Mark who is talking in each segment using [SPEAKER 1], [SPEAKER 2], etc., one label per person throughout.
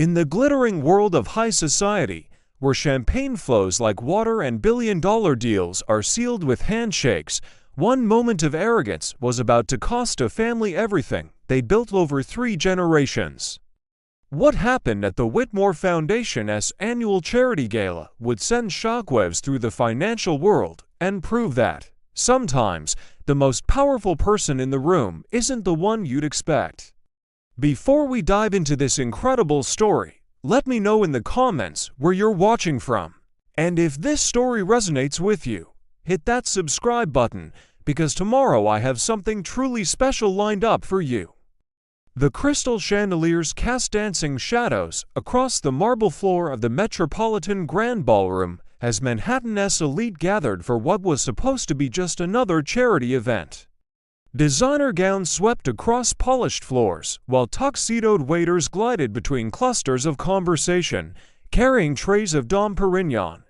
[SPEAKER 1] In the glittering world of high society, where champagne flows like water and billion-dollar deals are sealed with handshakes, one moment of arrogance was about to cost a family everything they built over 3 generations. What happened at the Whitmore Foundation's annual charity gala would send shockwaves through the financial world and prove that, sometimes, the most powerful person in the room isn't the one you'd expect. Before we dive into this incredible story, let me know in the comments where you're watching from. And if this story resonates with you, hit that subscribe button, because tomorrow I have something truly special lined up for you. The crystal chandeliers cast dancing shadows across the marble floor of the Metropolitan Grand Ballroom as Manhattan's elite gathered for what was supposed to be just another charity event. Designer gowns swept across polished floors, while tuxedoed waiters glided between clusters of conversation, carrying trays of Dom Perignon.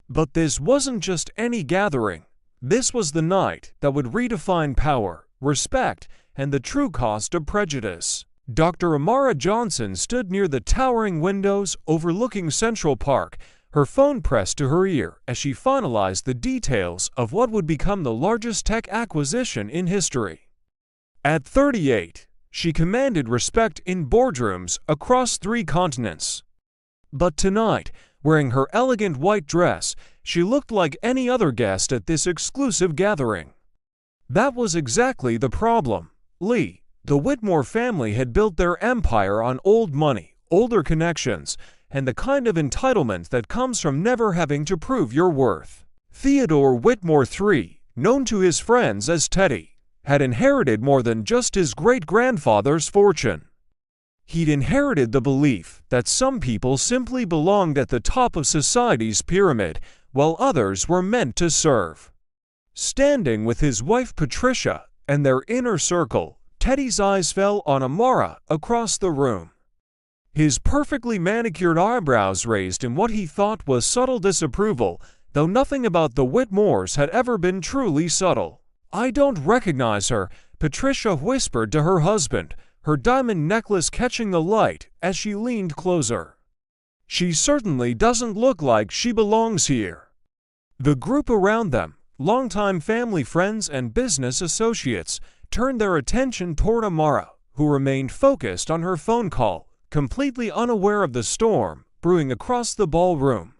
[SPEAKER 1] But this wasn't just any gathering. This was the night that would redefine power, respect, and the true cost of prejudice. Dr. Amara Johnson stood near the towering windows overlooking Central Park, her phone pressed to her ear as she finalized the details of what would become the largest tech acquisition in history. At 38, she commanded respect in boardrooms across 3 continents. But tonight, wearing her elegant white dress, she looked like any other guest at this exclusive gathering. That was exactly the problem. The Whitmore family had built their empire on old money, older connections, and the kind of entitlement that comes from never having to prove your worth. Theodore Whitmore III, known to his friends as Teddy, had inherited more than just his great-grandfather's fortune. He'd inherited the belief that some people simply belonged at the top of society's pyramid, while others were meant to serve. Standing with his wife Patricia and their inner circle, Teddy's eyes fell on Amara across the room. His perfectly manicured eyebrows raised in what he thought was subtle disapproval, though nothing about the Whitmores had ever been truly subtle. "I don't recognize her," Patricia whispered to her husband, her diamond necklace catching the light as she leaned closer. "She certainly doesn't look like she belongs here." The group around them, longtime family friends and business associates, turned their attention toward Amara, who remained focused on her phone call, completely unaware of the storm brewing across the ballroom.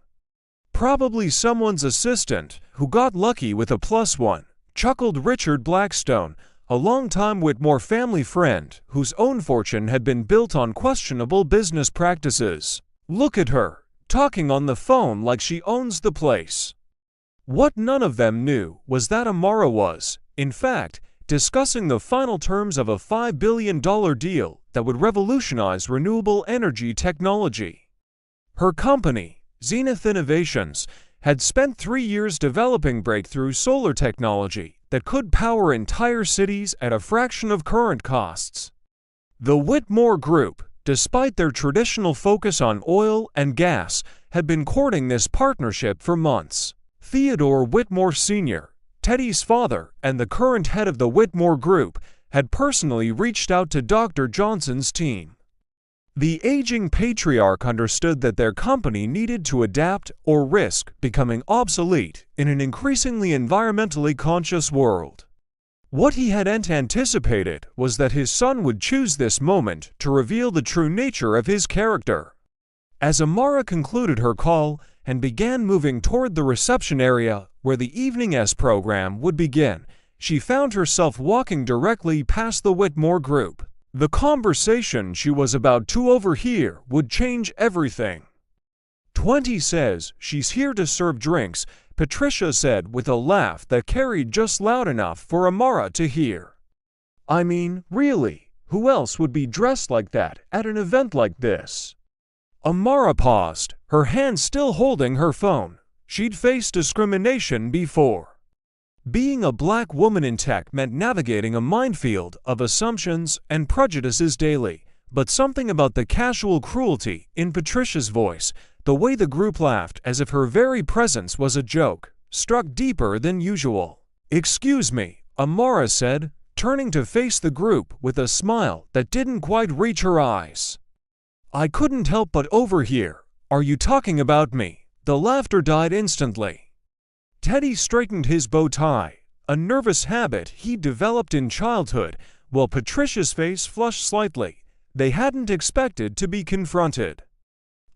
[SPEAKER 1] "Probably someone's assistant who got lucky with a +1, chuckled Richard Blackstone, a longtime Whitmore family friend whose own fortune had been built on questionable business practices. "Look at her, talking on the phone like she owns the place." What none of them knew was that Amara was, in fact, discussing the final terms of a $5 billion deal that would revolutionize renewable energy technology. Her company, Zenith Innovations, had spent 3 years developing breakthrough solar technology that could power entire cities at a fraction of current costs. The Whitmore Group, despite their traditional focus on oil and gas, had been courting this partnership for months. Theodore Whitmore Sr., Teddy's father and the current head of the Whitmore Group, had personally reached out to Dr. Johnson's team. The aging patriarch understood that their company needed to adapt or risk becoming obsolete in an increasingly environmentally conscious world. What he hadn't anticipated was that his son would choose this moment to reveal the true nature of his character. As Amara concluded her call and began moving toward the reception area where the evening's program would begin, she found herself walking directly past the Whitmore Group. The conversation she was about to overhear would change everything. "20 says she's here to serve drinks," Patricia said with a laugh that carried just loud enough for Amara to hear. "I mean, really, who else would be dressed like that at an event like this?" Amara paused, her hand still holding her phone. She'd faced discrimination before. Being a black woman in tech meant navigating a minefield of assumptions and prejudices daily, but something about the casual cruelty in Patricia's voice, the way the group laughed as if her very presence was a joke, struck deeper than usual. "Excuse me," Amara said, turning to face the group with a smile that didn't quite reach her eyes. I couldn't help but overhear. Are you talking about me? The laughter died instantly. Teddy straightened his bow tie, a nervous habit he developed in childhood, while Patricia's face flushed slightly. They hadn't expected to be confronted.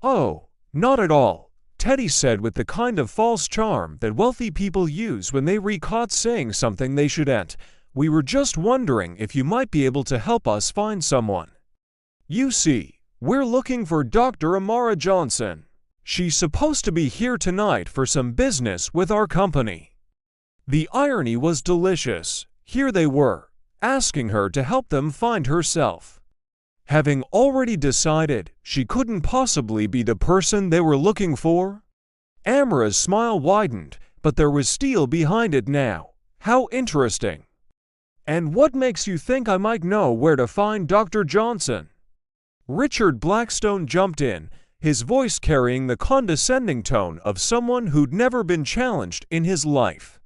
[SPEAKER 1] Oh, not at all, Teddy said with the kind of false charm that wealthy people use when they were caught saying something they shouldn't. We were just wondering if you might be able to help us find someone. You see, we're looking for Dr. Amara Johnson. She's supposed to be here tonight for some business with our company. The irony was delicious. Here they were, asking her to help them find herself. Having already decided she couldn't possibly be the person they were looking for? Amara's smile widened, but there was steel behind it now. How interesting. And what makes you think I might know where to find Dr. Johnson? Richard Blackstone jumped in, his voice carrying the condescending tone of someone who'd never been challenged in his life.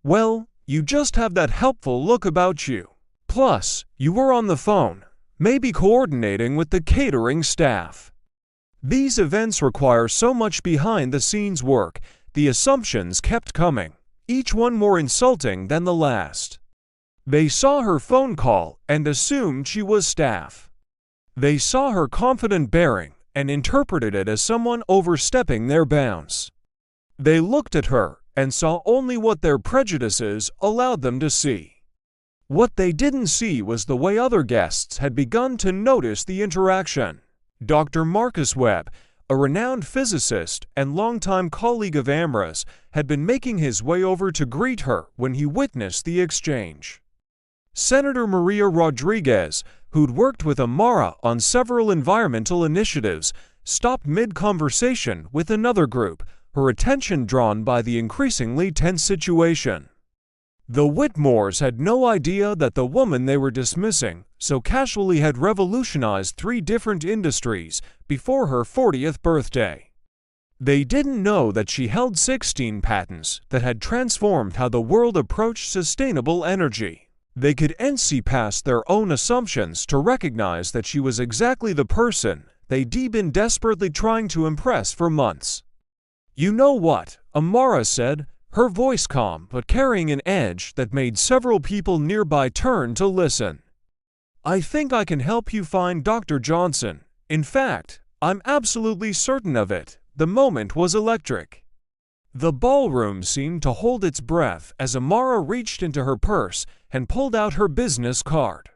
[SPEAKER 1] Well, you just have that helpful look about you. Plus, you were on the phone, maybe coordinating with the catering staff. These events require so much behind-the-scenes work, the assumptions kept coming, each one more insulting than the last. They saw her phone call and assumed she was staff. They saw her confident bearing and interpreted it as someone overstepping their bounds. They looked at her and saw only what their prejudices allowed them to see. What they didn't see was the way other guests had begun to notice the interaction. Dr. Marcus Webb, a renowned physicist and longtime colleague of Amara's, had been making his way over to greet her when he witnessed the exchange. Senator Maria Rodriguez, who'd worked with Amara on several environmental initiatives, stopped mid-conversation with another group, her attention drawn by the increasingly tense situation. The Whitmores had no idea that the woman they were dismissing so casually had revolutionized 3 different industries before her 40th birthday. They didn't know that she held 16 patents that had transformed how the world approached sustainable energy. They could see past their own assumptions to recognize that she was exactly the person they'd been desperately trying to impress for months. You know what? Amara said, her voice calm but carrying an edge that made several people nearby turn to listen. I think I can help you find Dr. Johnson. In fact, I'm absolutely certain of it. The moment was electric. The ballroom seemed to hold its breath as Amara reached into her purse and pulled out her business card.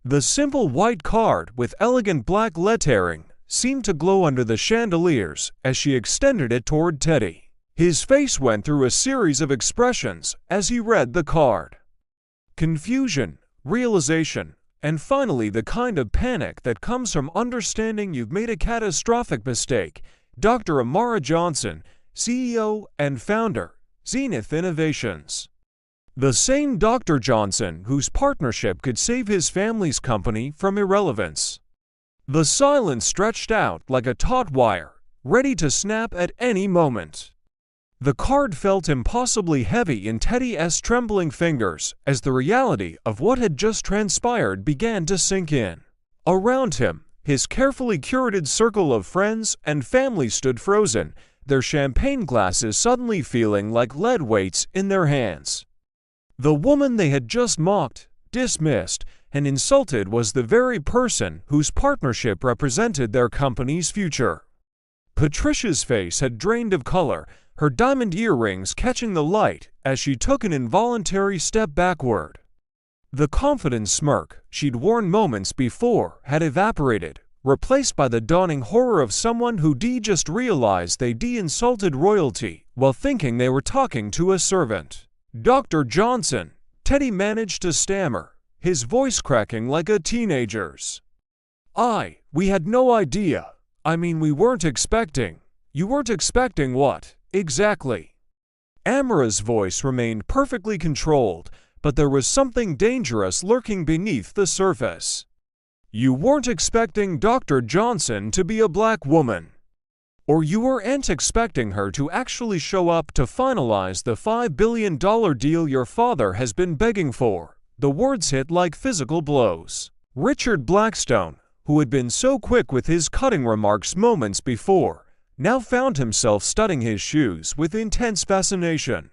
[SPEAKER 1] The simple white card with elegant black lettering seemed to glow under the chandeliers as she extended it toward Teddy. His face went through a series of expressions as he read the card. Confusion, realization, and finally the kind of panic that comes from understanding you've made a catastrophic mistake. Dr. Amara Johnson, CEO and founder, Zenith Innovations. The same Dr. Johnson whose partnership could save his family's company from irrelevance. The silence stretched out like a taut wire, ready to snap at any moment. The card felt impossibly heavy in Teddy's trembling fingers as the reality of what had just transpired began to sink in. Around him, his carefully curated circle of friends and family stood frozen, their champagne glasses suddenly feeling like lead weights in their hands. The woman they had just mocked, dismissed, and insulted was the very person whose partnership represented their company's future. Patricia's face had drained of color, her diamond earrings catching the light as she took an involuntary step backward. The confident smirk she'd worn moments before had evaporated, replaced by the dawning horror of someone who just realized they'd insulted royalty while thinking they were talking to a servant. Dr. Johnson, Teddy managed to stammer, his voice cracking like a teenager's. We had no idea. I mean, we weren't expecting. You weren't expecting what, exactly? Amara's voice remained perfectly controlled, but there was something dangerous lurking beneath the surface. You weren't expecting Dr. Johnson to be a black woman. Or you weren't expecting her to actually show up to finalize the $5 billion deal your father has been begging for. The words hit like physical blows. Richard Blackstone, who had been so quick with his cutting remarks moments before, now found himself studying his shoes with intense fascination.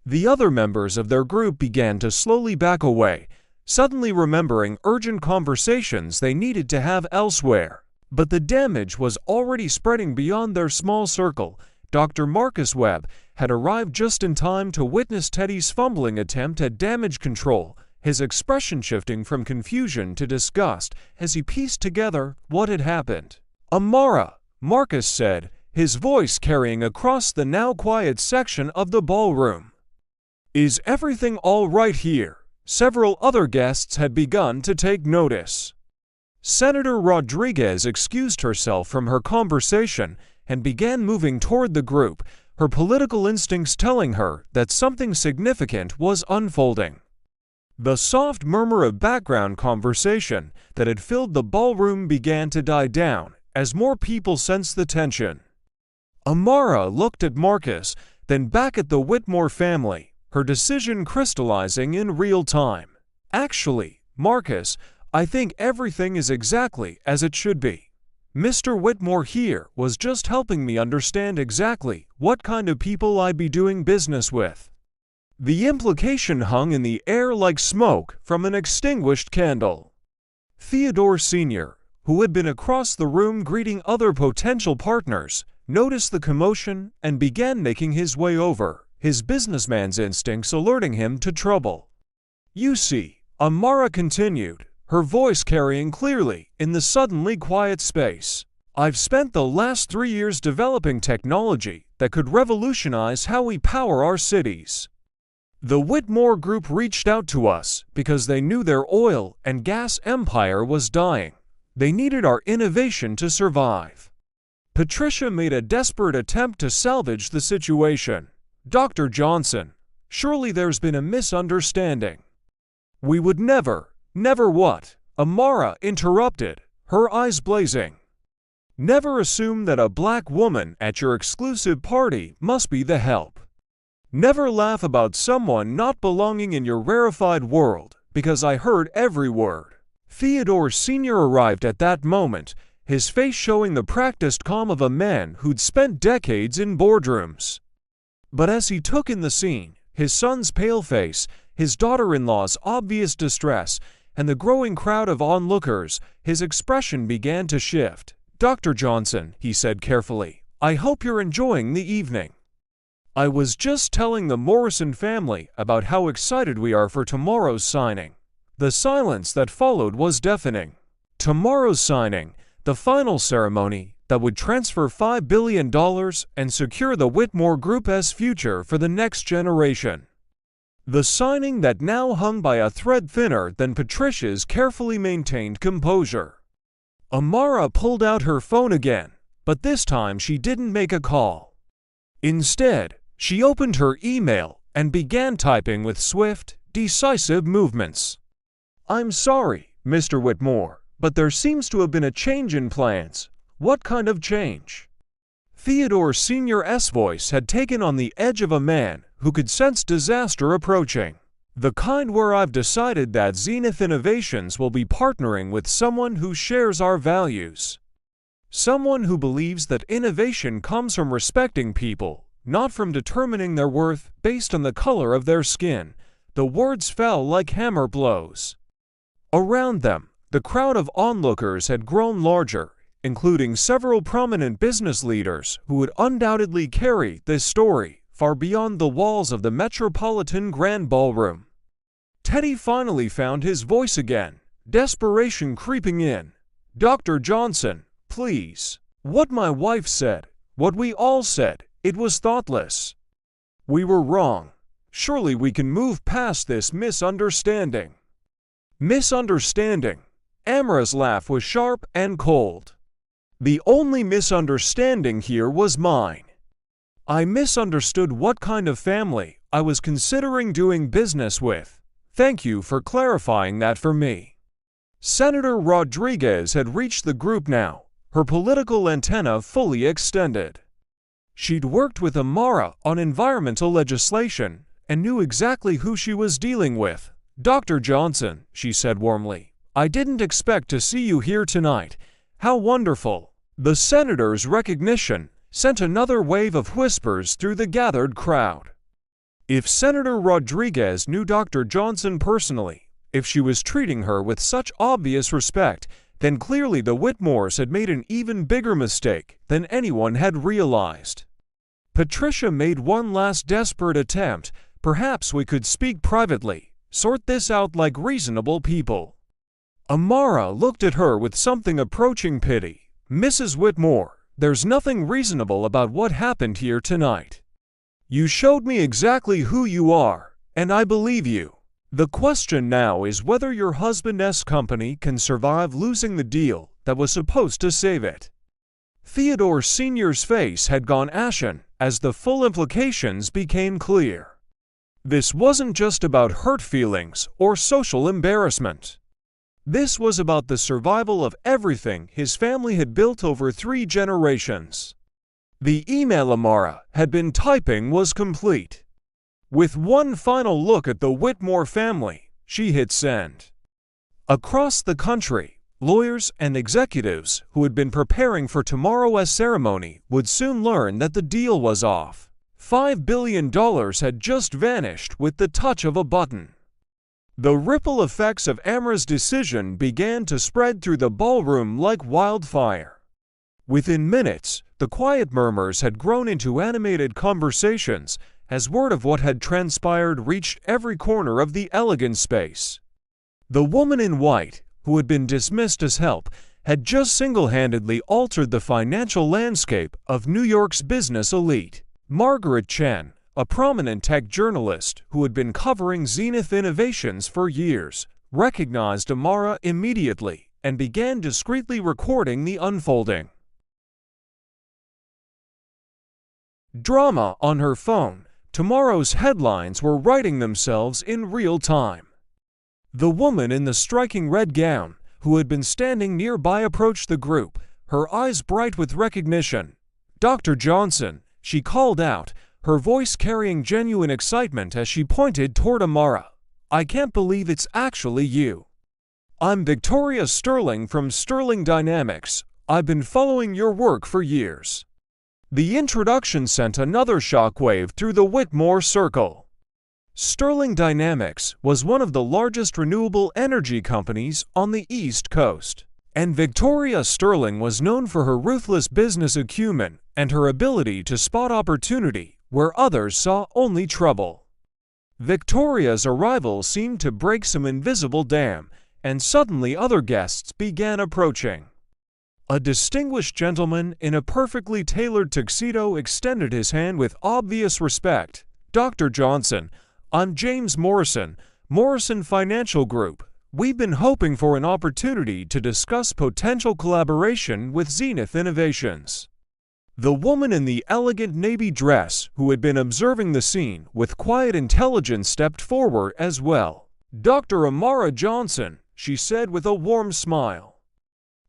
[SPEAKER 1] The other members of their group began to slowly back away, suddenly remembering urgent conversations they needed to have elsewhere. But the damage was already spreading beyond their small circle. Dr. Marcus Webb had arrived just in time to witness Teddy's fumbling attempt at damage control, his expression shifting from confusion to disgust as he pieced together what had happened. "Amara," Marcus said, his voice carrying across the now quiet section of the ballroom. "Is everything all right here?" Several other guests had begun to take notice. Senator Rodriguez excused herself from her conversation and began moving toward the group, her political instincts telling her that something significant was unfolding. The soft murmur of background conversation that had filled the ballroom began to die down as more people sensed the tension. Amara looked at Marcus, then back at the Whitmore family, her decision crystallizing in real time. "Actually, Marcus, I think everything is exactly as it should be. Mr. Whitmore here was just helping me understand exactly what kind of people I'd be doing business with." The implication hung in the air like smoke from an extinguished candle. Theodore Sr., who had been across the room greeting other potential partners, noticed the commotion and began making his way over, his businessman's instincts alerting him to trouble. "You see," Amara continued, her voice carrying clearly in the suddenly quiet space, "I've spent the last 3 years developing technology that could revolutionize how we power our cities. The Whitmore Group reached out to us because they knew their oil and gas empire was dying. They needed our innovation to survive." Patricia made a desperate attempt to salvage the situation. "Dr. Johnson, surely there's been a misunderstanding." "We would never what?" Amara interrupted, her eyes blazing. "Never assume that a black woman at your exclusive party must be the help. Never laugh about someone not belonging in your rarefied world, because I heard every word." Theodore Sr. arrived at that moment, his face showing the practiced calm of a man who'd spent decades in boardrooms. But as he took in the scene, his son's pale face, his daughter-in-law's obvious distress, and the growing crowd of onlookers, his expression began to shift. "Dr. Johnson," he said carefully, "I hope you're enjoying the evening. I was just telling the Morrison family about how excited we are for tomorrow's signing." The silence that followed was deafening. Tomorrow's signing, the final ceremony that would transfer $5 billion and secure the Whitmore Group's future for the next generation. The signing that now hung by a thread thinner than Patricia's carefully maintained composure. Amara pulled out her phone again, but this time she didn't make a call. Instead, she opened her email and began typing with swift, decisive movements. "I'm sorry, Mr. Whitmore, but there seems to have been a change in plans." "What kind of change?" Theodore Sr.'s voice had taken on the edge of a man who could sense disaster approaching. "The kind where I've decided that Zenith Innovations will be partnering with someone who shares our values. Someone who believes that innovation comes from respecting people, not from determining their worth based on the color of their skin." The words fell like hammer blows. Around them, the crowd of onlookers had grown larger, including several prominent business leaders who would undoubtedly carry this story far beyond the walls of the Metropolitan Grand Ballroom. Teddy finally found his voice again, desperation creeping in. "Dr. Johnson, please." "What my wife said, what we all said, it was thoughtless. We were wrong. Surely we can move past this misunderstanding." "Misunderstanding?" Amara's laugh was sharp and cold. "The only misunderstanding here was mine. I misunderstood what kind of family I was considering doing business with. Thank you for clarifying that for me." Senator Rodriguez had reached the group now, her political antenna fully extended. She'd worked with Amara on environmental legislation and knew exactly who she was dealing with. "Dr. Johnson," she said warmly, I didn't expect to see you here tonight. How wonderful." The senator's recognition sent another wave of whispers through the gathered crowd. If Senator Rodriguez knew Dr. Johnson personally, if she was treating her with such obvious respect, then clearly the Whitmores had made an even bigger mistake than anyone had realized. Patricia made one last desperate attempt. "Perhaps we could speak privately, sort this out like reasonable people." Amara looked at her with something approaching pity. "Mrs. Whitmore, there's nothing reasonable about what happened here tonight. You showed me exactly who you are, and I believe you. The question now is whether your husband's company can survive losing the deal that was supposed to save it." Theodore Sr.'s face had gone ashen as the full implications became clear. This wasn't just about hurt feelings or social embarrassment. This was about the survival of everything his family had built over 3 generations. The email Amara had been typing was complete. With one final look at the Whitmore family, she hit send. Across the country, lawyers and executives who had been preparing for tomorrow's ceremony would soon learn that the deal was off. $5 billion had just vanished with the touch of a button. The ripple effects of Amara's decision began to spread through the ballroom like wildfire. Within minutes, the quiet murmurs had grown into animated conversations as word of what had transpired reached every corner of the elegant space. The woman in white, who had been dismissed as help, had just single-handedly altered the financial landscape of New York's business elite. Margaret Chen, a prominent tech journalist who had been covering Zenith Innovations for years, recognized Amara immediately and began discreetly recording the unfolding drama on her phone. Tomorrow's headlines were writing themselves in real time. The woman in the striking red gown, who had been standing nearby, approached the group, her eyes bright with recognition. "Dr. Johnson," she called out, her voice carrying genuine excitement as she pointed toward Amara. "I can't believe it's actually you. I'm Victoria Sterling from Sterling Dynamics. I've been following your work for years." The introduction sent another shockwave through the Whitmore circle. Sterling Dynamics was one of the largest renewable energy companies on the East Coast, and Victoria Sterling was known for her ruthless business acumen and her ability to spot opportunity where others saw only trouble. Victoria's arrival seemed to break some invisible dam, and suddenly other guests began approaching. A distinguished gentleman in a perfectly tailored tuxedo extended his hand with obvious respect. "Dr. Johnson, I'm James Morrison, Morrison Financial Group. We've been hoping for an opportunity to discuss potential collaboration with Zenith Innovations." The woman in the elegant navy dress, who had been observing the scene with quiet intelligence, stepped forward as well. "Dr. Amara Johnson," she said with a warm smile.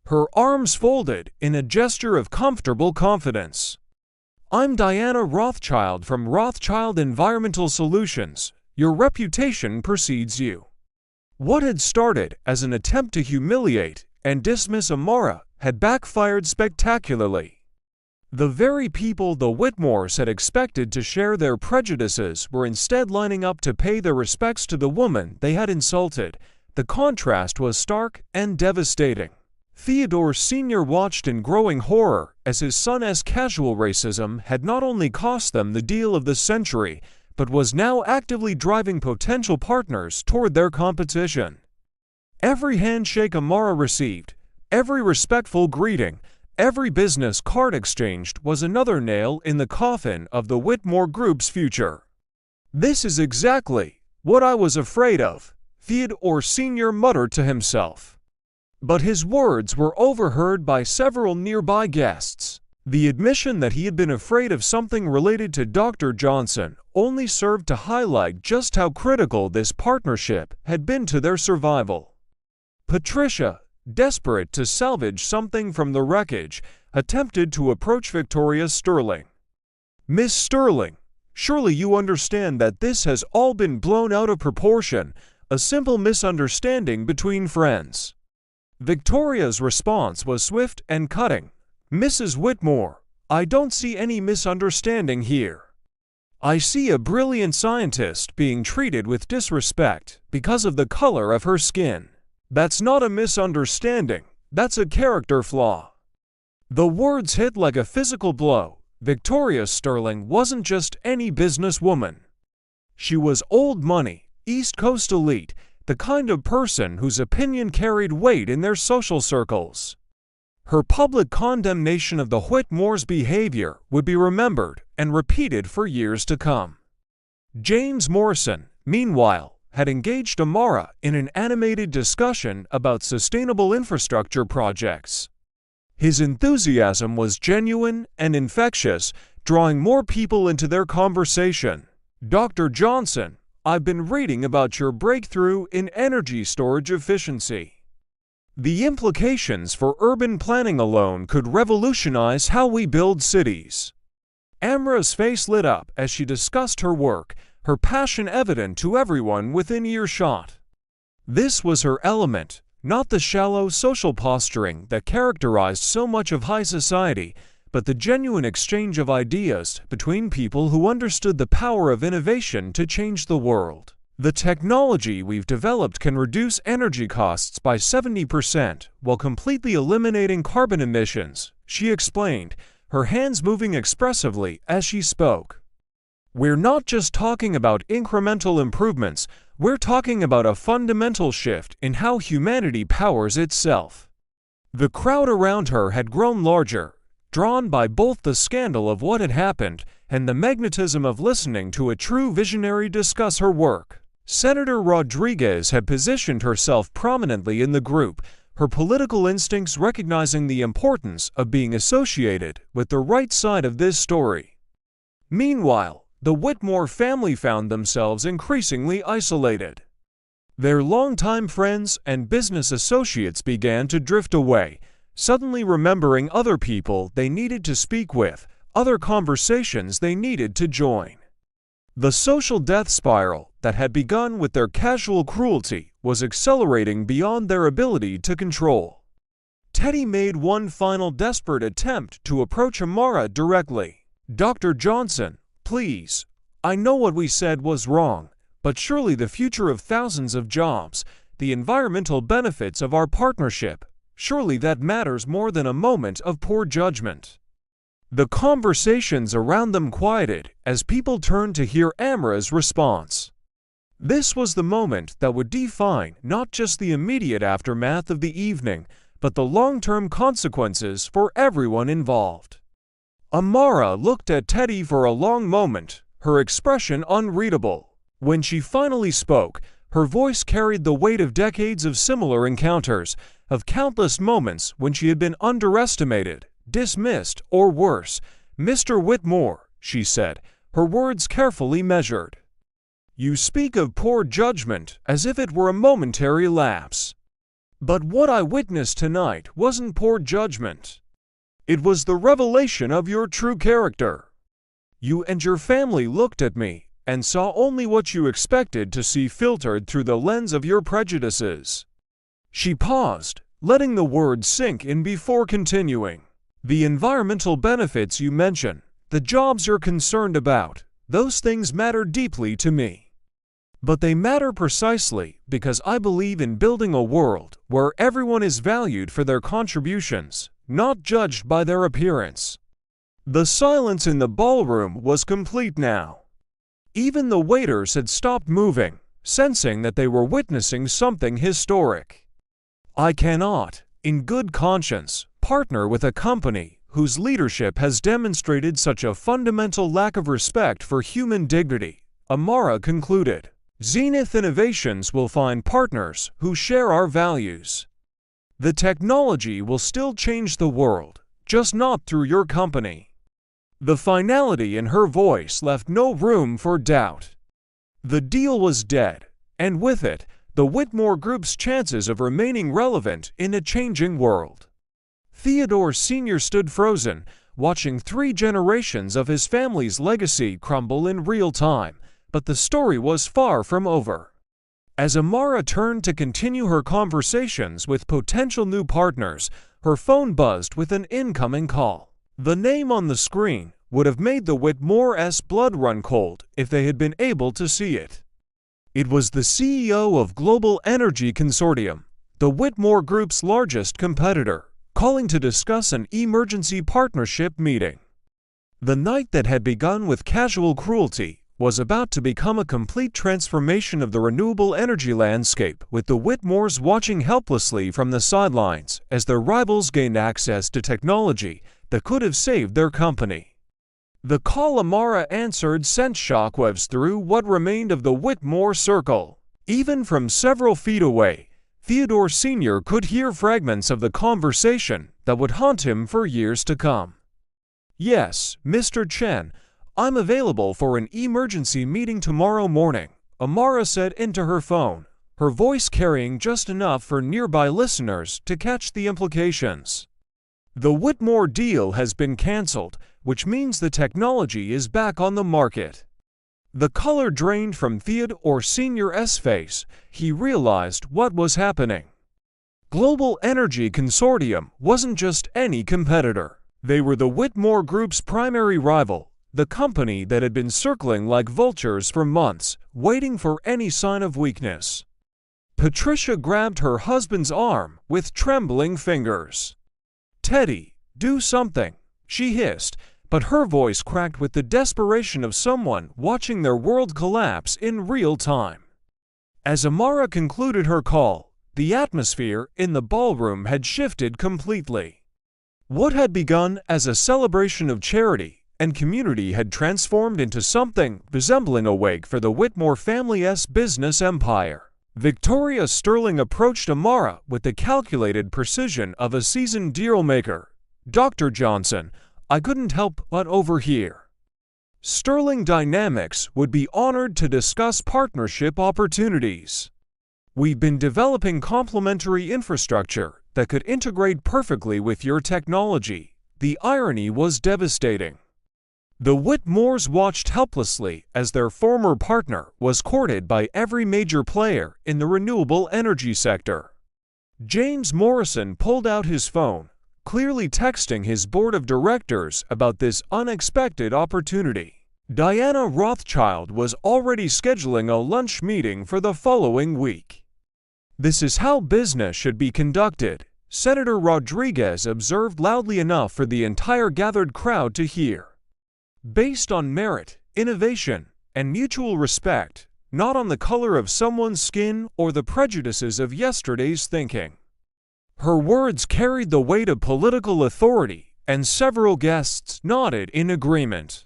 [SPEAKER 1] Her arms folded in a gesture of comfortable confidence. "I'm Diana Rothschild from Rothschild Environmental Solutions. Your reputation precedes you." What had started as an attempt to humiliate and dismiss Amara had backfired spectacularly. The very people the Whitmores had expected to share their prejudices were instead lining up to pay their respects to the woman they had insulted. The contrast was stark and devastating. Theodore Sr. watched in growing horror as his son's casual racism had not only cost them the deal of the century, but was now actively driving potential partners toward their competition. Every handshake Amara received, every respectful greeting, every business card exchanged was another nail in the coffin of the Whitmore Group's future. "This is exactly what I was afraid of," Theodore Sr. muttered to himself. But his words were overheard by several nearby guests. The admission that he had been afraid of something related to Dr. Johnson only served to highlight just how critical this partnership had been to their survival. Patricia, desperate to salvage something from the wreckage, attempted to approach Victoria Sterling. "Miss Sterling, surely you understand that this has all been blown out of proportion. a simple misunderstanding between friends. Victoria's response was swift and cutting. "Mrs. Whitmore, I don't see any misunderstanding here. I see a brilliant scientist being treated with disrespect because of the color of her skin. That's not a misunderstanding, that's a character flaw." The words hit like a physical blow. Victoria Sterling wasn't just any businesswoman. She was old money, East Coast elite, the kind of person whose opinion carried weight in their social circles. Her public condemnation of the Whitmore's behavior would be remembered and repeated for years to come. James Morrison, meanwhile, had engaged Amara in an animated discussion about sustainable infrastructure projects. His enthusiasm was genuine and infectious, drawing more people into their conversation. "Dr. Johnson, I've been reading about your breakthrough in energy storage efficiency. The implications for urban planning alone could revolutionize how we build cities." Amara's face lit up as she discussed her work, her passion evident to everyone within earshot. This was her element, not the shallow social posturing that characterized so much of high society, but the genuine exchange of ideas between people who understood the power of innovation to change the world. "The technology we've developed can reduce energy costs by 70% while completely eliminating carbon emissions," she explained, her hands moving expressively as she spoke. "We're not just talking about incremental improvements, we're talking about a fundamental shift in how humanity powers itself." The crowd around her had grown larger, drawn by both the scandal of what had happened and the magnetism of listening to a true visionary discuss her work. Senator Rodriguez had positioned herself prominently in the group, her political instincts recognizing the importance of being associated with the right side of this story. Meanwhile, the Whitmore family found themselves increasingly isolated. Their longtime friends and business associates began to drift away, suddenly remembering other people they needed to speak with, other conversations they needed to join. The social death spiral that had begun with their casual cruelty was accelerating beyond their ability to control. Teddy made one final desperate attempt to approach Amara directly. "Dr. Johnson, please, I know what we said was wrong, but surely the future of thousands of jobs, the environmental benefits of our partnership, surely that matters more than a moment of poor judgment." The conversations around them quieted as people turned to hear Amara's response. This was the moment that would define not just the immediate aftermath of the evening, but the long-term consequences for everyone involved. Amara looked at Teddy for a long moment, her expression unreadable. When she finally spoke, her voice carried the weight of decades of similar encounters, of countless moments when she had been underestimated, dismissed, or worse. "Mr. Whitmore," she said, her words carefully measured. "You speak of poor judgment as if it were a momentary lapse. But what I witnessed tonight wasn't poor judgment. It was the revelation of your true character. You and your family looked at me and saw only what you expected to see filtered through the lens of your prejudices." She paused, letting the words sink in before continuing. "The environmental benefits you mention, the jobs you're concerned about, those things matter deeply to me. But they matter precisely because I believe in building a world where everyone is valued for their contributions, not judged by their appearance." The silence in the ballroom was complete now. Even the waiters had stopped moving, sensing that they were witnessing something historic. "I cannot, in good conscience, partner with a company whose leadership has demonstrated such a fundamental lack of respect for human dignity," Amara concluded. "Zenith Innovations will find partners who share our values. The technology will still change the world, just not through your company." The finality in her voice left no room for doubt. The deal was dead, and with it, the Whitmore Group's chances of remaining relevant in a changing world. Theodore Sr. stood frozen, watching 3 generations of his family's legacy crumble in real time, but the story was far from over. As Amara turned to continue her conversations with potential new partners, her phone buzzed with an incoming call. The name on the screen would have made the Whitmore's blood run cold if they had been able to see it. It was the CEO of Global Energy Consortium, the Whitmore Group's largest competitor, calling to discuss an emergency partnership meeting. The night that had begun with casual cruelty was about to become a complete transformation of the renewable energy landscape, with the Whitmores watching helplessly from the sidelines as their rivals gained access to technology that could have saved their company. The call Amara answered sent shockwaves through what remained of the Whitmore circle. Even from several feet away, Theodore Sr. could hear fragments of the conversation that would haunt him for years to come. "Yes, Mr. Chen, I'm available for an emergency meeting tomorrow morning," Amara said into her phone, her voice carrying just enough for nearby listeners to catch the implications. The Whitmore deal has been cancelled, which means the technology is back on the market. The color drained from Theodore Sr.'s face. He realized what was happening. Global Energy Consortium wasn't just any competitor. They were the Whitmore Group's primary rival, the company that had been circling like vultures for months, waiting for any sign of weakness. Patricia grabbed her husband's arm with trembling fingers. "Teddy, do something," she hissed, but her voice cracked with the desperation of someone watching their world collapse in real time. As Amara concluded her call, the atmosphere in the ballroom had shifted completely. What had begun as a celebration of charity and community had transformed into something resembling a wake for the Whitmore family's business empire. Victoria Sterling approached Amara with the calculated precision of a seasoned dealmaker. "Dr. Johnson, I couldn't help but overhear. Sterling Dynamics would be honored to discuss partnership opportunities. We've been developing complementary infrastructure that could integrate perfectly with your technology." The irony was devastating. The Whitmores watched helplessly as their former partner was courted by every major player in the renewable energy sector. James Morrison pulled out his phone, clearly texting his board of directors about this unexpected opportunity. Diana Rothschild was already scheduling a lunch meeting for the following week. "This is how business should be conducted," Senator Rodriguez observed loudly enough for the entire gathered crowd to hear. "Based on merit, innovation, and mutual respect, not on the color of someone's skin or the prejudices of yesterday's thinking." Her words carried the weight of political authority, and several guests nodded in agreement.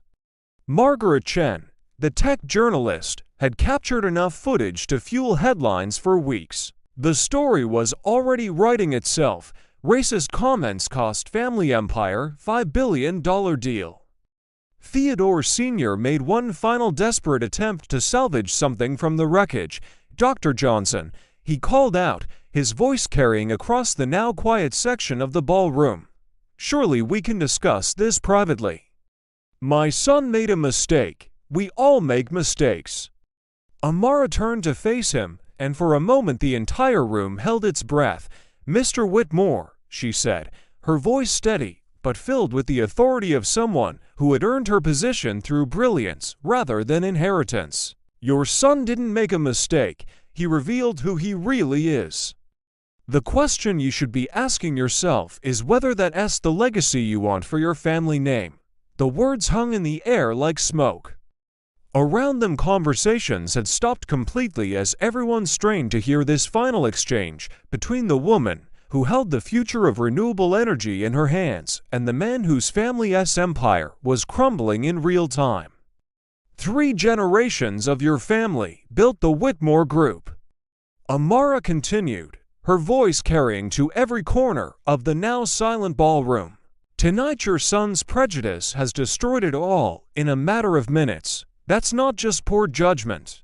[SPEAKER 1] Margaret Chen, the tech journalist, had captured enough footage to fuel headlines for weeks. The story was already writing itself. Racist comments cost family empire $5 billion deal. Theodore Sr. made one final desperate attempt to salvage something from the wreckage. "Dr. Johnson," he called out, his voice carrying across the now quiet section of the ballroom. "Surely we can discuss this privately. My son made a mistake. We all make mistakes." Amara turned to face him, and for a moment the entire room held its breath. "Mr. Whitmore," she said, her voice steady, but filled with the authority of someone who had earned her position through brilliance rather than inheritance. "Your son didn't make a mistake. He revealed who he really is. The question you should be asking yourself is whether that's the legacy you want for your family name." The words hung in the air like smoke. Around them, conversations had stopped completely as everyone strained to hear this final exchange between the woman who held the future of renewable energy in her hands and the man whose family's empire was crumbling in real time. "3 generations of your family built the Whitmore Group," Amara continued, her voice carrying to every corner of the now silent ballroom. "Tonight your son's prejudice has destroyed it all in a matter of minutes. That's not just poor judgment.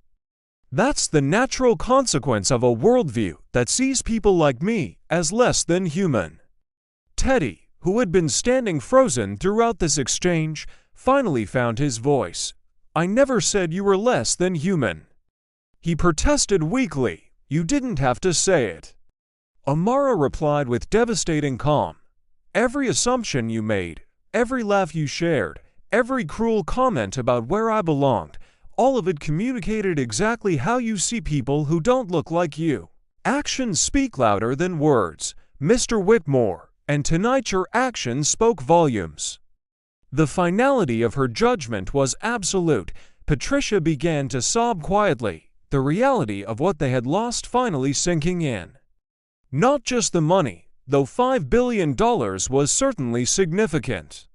[SPEAKER 1] That's the natural consequence of a worldview that sees people like me as less than human." Teddy, who had been standing frozen throughout this exchange, finally found his voice. "I never said you were less than human." He protested weakly. "You didn't have to say it." Amara replied with devastating calm. "Every assumption you made, every laugh you shared, every cruel comment about where I belonged, all of it communicated exactly how you see people who don't look like you. Actions speak louder than words, Mr. Whitmore, and tonight your actions spoke volumes." The finality of her judgment was absolute. Patricia began to sob quietly, the reality of what they had lost finally sinking in. Not just the money, though $5 billion was certainly significant.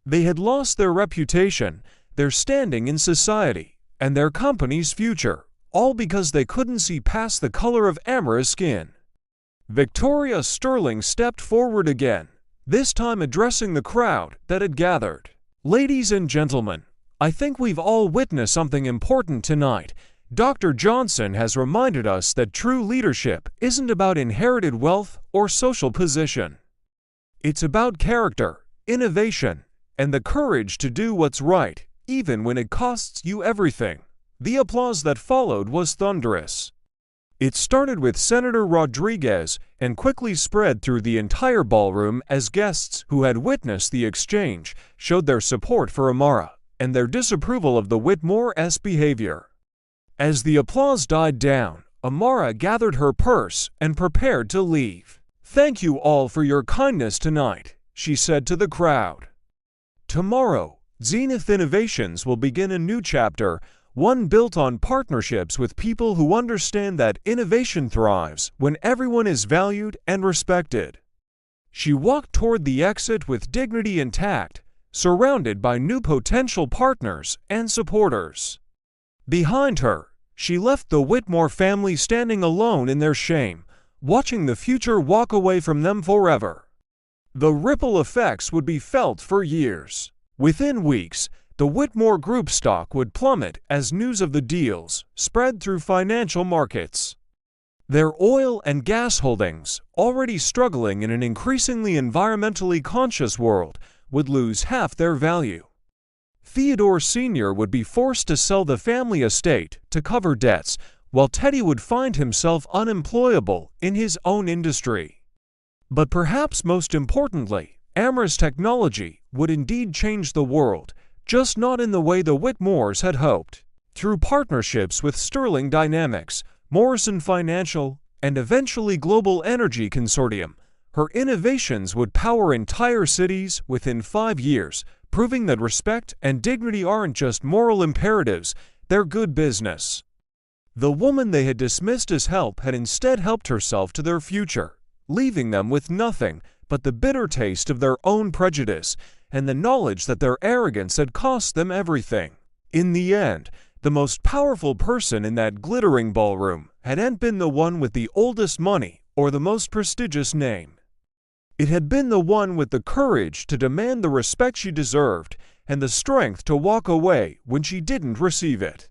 [SPEAKER 1] They had lost their reputation, their standing in society, and their company's future, all because they couldn't see past the color of Amara's skin. Victoria Sterling stepped forward again, this time addressing the crowd that had gathered. "Ladies and gentlemen, I think we've all witnessed something important tonight. Dr. Johnson has reminded us that true leadership isn't about inherited wealth or social position. It's about character, innovation, and the courage to do what's right, even when it costs you everything." The applause that followed was thunderous. It started with Senator Rodriguez and quickly spread through the entire ballroom as guests who had witnessed the exchange showed their support for Amara and their disapproval of the Whitmore's behavior. As the applause died down, Amara gathered her purse and prepared to leave. "Thank you all for your kindness tonight," she said to the crowd. "Tomorrow, Zenith Innovations will begin a new chapter, one built on partnerships with people who understand that innovation thrives when everyone is valued and respected." She walked toward the exit with dignity intact, surrounded by new potential partners and supporters. Behind her, she left the Whitmore family standing alone in their shame, watching the future walk away from them forever. The ripple effects would be felt for years. Within weeks, the Whitmore Group stock would plummet as news of the deals spread through financial markets. Their oil and gas holdings, already struggling in an increasingly environmentally conscious world, would lose half their value. Theodore Sr. would be forced to sell the family estate to cover debts, while Teddy would find himself unemployable in his own industry. But perhaps most importantly, Amara's technology would indeed change the world, just not in the way the Whitmores had hoped. Through partnerships with Sterling Dynamics, Morrison Financial, and eventually Global Energy Consortium, her innovations would power entire cities within 5 years, proving that respect and dignity aren't just moral imperatives, they're good business. The woman they had dismissed as help had instead helped herself to their future, leaving them with nothing but the bitter taste of their own prejudice and the knowledge that their arrogance had cost them everything. In the end, the most powerful person in that glittering ballroom hadn't been the one with the oldest money or the most prestigious name. It had been the one with the courage to demand the respect she deserved and the strength to walk away when she didn't receive it.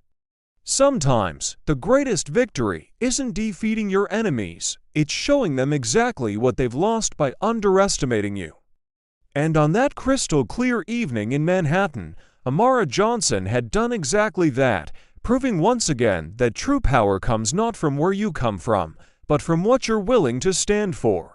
[SPEAKER 1] Sometimes, the greatest victory isn't defeating your enemies, it's showing them exactly what they've lost by underestimating you. And on that crystal-clear evening in Manhattan, Amara Johnson had done exactly that, proving once again that true power comes not from where you come from, but from what you're willing to stand for.